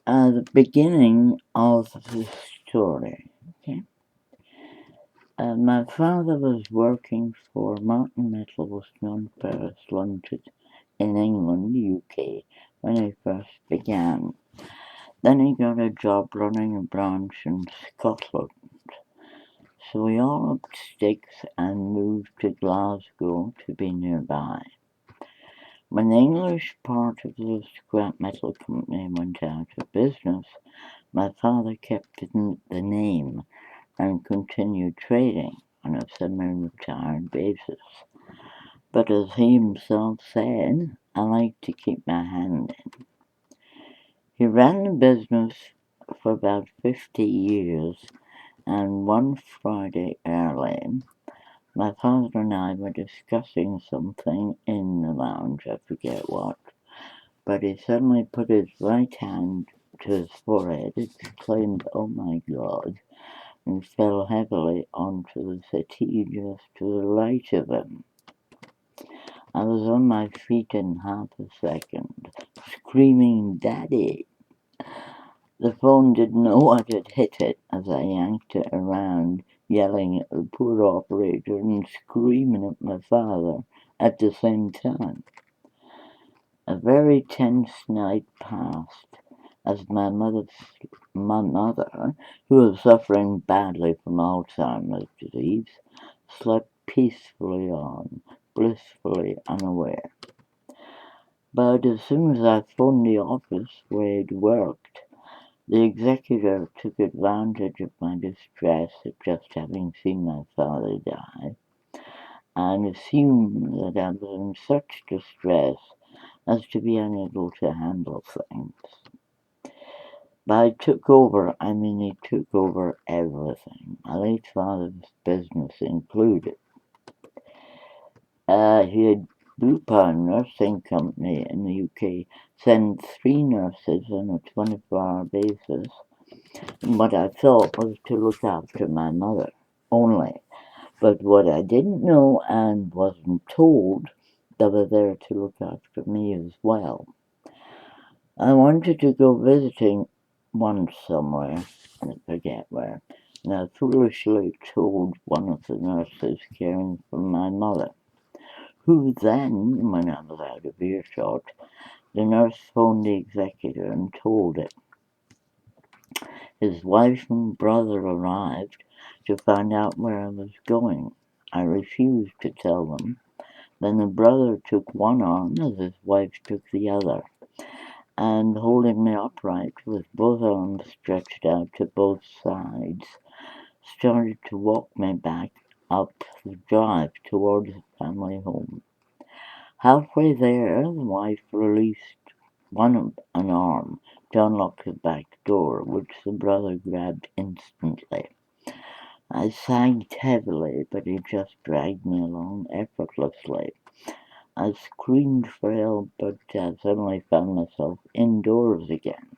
The beginning of the story. Okay. My father was working for Martin Metals non-ferrous Limited in England, UK, when he first began. Then he got a job running a branch in Scotland. So we all upped sticks and moved to Glasgow to be nearby. When the English part of the scrap metal company went out of business, my father kept the name and continued trading on a semi-retired basis. But as he himself said, I like to keep my hand in. He ran the business for about 50 years, and one Friday early, my father and I were discussing something in the lounge, I forget what, but he suddenly put his right hand to his forehead, exclaimed, "Oh my God," and fell heavily onto the settee just to the right of him. I was on my feet in half a second, screaming, "Daddy!" The phone didn't know what had hit it as I yanked it around, yelling at the poor operator and screaming at my father at the same time. A very tense night passed as my mother, who was suffering badly from Alzheimer's disease, slept peacefully on, blissfully unaware. But as soon as I phoned the office where he'd worked, the executor took advantage of my distress at just having seen my father die, and assumed that I was in such distress as to be unable to handle things. By took over, I mean he took over everything, my late father's business included. He had Bupa Nursing Company in the UK sent 3 nurses on a 24-hour basis, and what I thought was to look after my mother only. But what I didn't know and wasn't told, they were there to look after me as well. I wanted to go visiting once somewhere, and I forget where, and I foolishly told one of the nurses caring for my mother, who then, when I was out of earshot, the nurse phoned the executor and told it. His wife and brother arrived to find out where I was going. I refused to tell them. Then the brother took one arm as his wife took the other, and holding me upright with both arms stretched out to both sides, started to walk me back up the drive towards the family home. Halfway there, the wife released an arm to unlock the back door, which the brother grabbed instantly. I sagged heavily, but he just dragged me along effortlessly. I screamed for help, but suddenly found myself indoors again.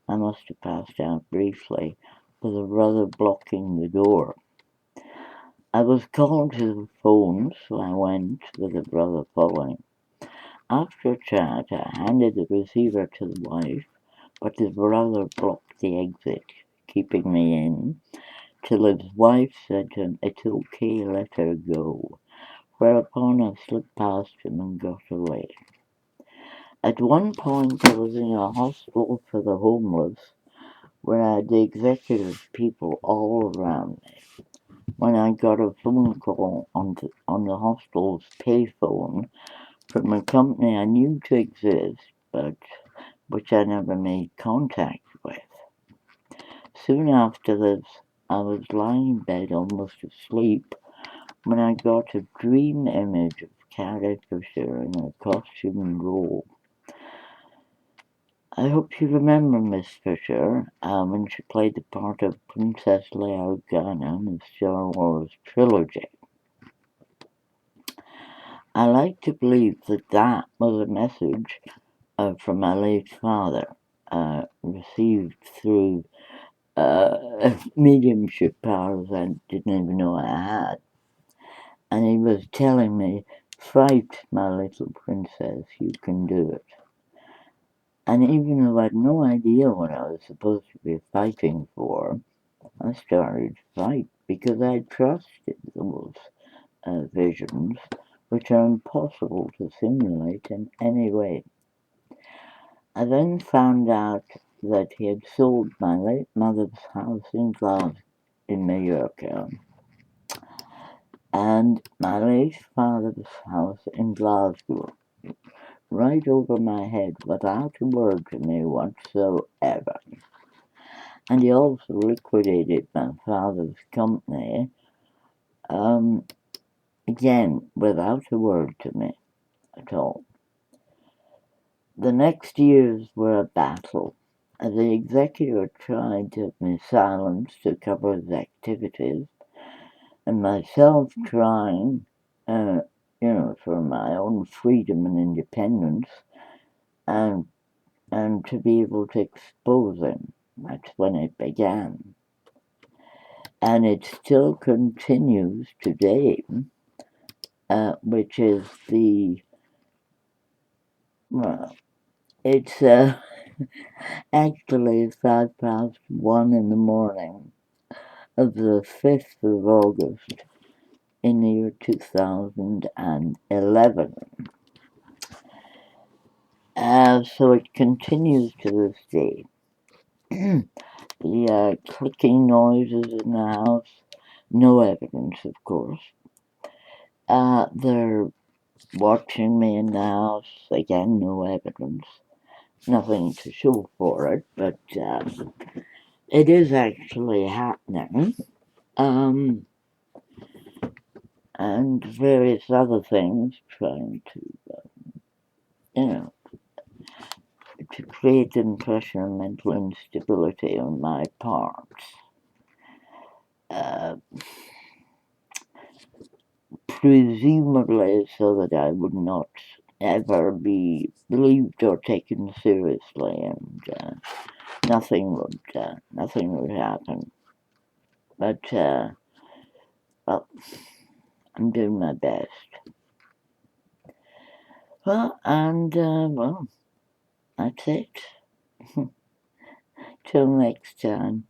I must have passed out briefly, with the brother blocking the door. I was called to the phone, so I went, with the brother following. After a chat, I handed the receiver to the wife, but the brother blocked the exit, keeping me in, till his wife said to him, "It's okay, let her go," whereupon I slipped past him and got away. At one point I was in a hospital for the homeless, where I had the executive people all around me. When I got a phone call on the hospital's payphone from a company I knew to exist, but which I never made contact with. Soon after this, I was lying in bed almost asleep when I got a dream image of Carrie Fisher in her costume and robe. I hope you remember Miss Fisher when she played the part of Princess Leia Organa in the Star Wars trilogy. I like to believe that was a message from my late father, received through mediumship powers I didn't even know I had. And he was telling me, "Fight, my little princess, you can do it." And even though I had no idea what I was supposed to be fighting for, I started to fight because I trusted those visions, which are impossible to simulate in any way. I then found out that he had sold my late mother's house in Mallorca and my late father's house in Glasgow, right over my head without a word to me whatsoever. And he also liquidated my father's company, again, without a word to me at all. The next years were a battle. The executor tried to have me silenced to cover his activities, and myself trying, for my own freedom and independence, and to be able to expose him. That's when it began. And it still continues today, which is it's actually 1:05 in the morning of the 5th of August in the year 2011. So it continues to this day. The clicking noises in the house, no evidence, of course. They're watching me in the house, again, no evidence. Nothing to show for it, but it is actually happening. And various other things trying to create the impression of mental instability on my part. Presumably so that I would not ever be believed or taken seriously, and nothing would happen. But well, I'm doing my best. Well, and well, that's it. Till next time.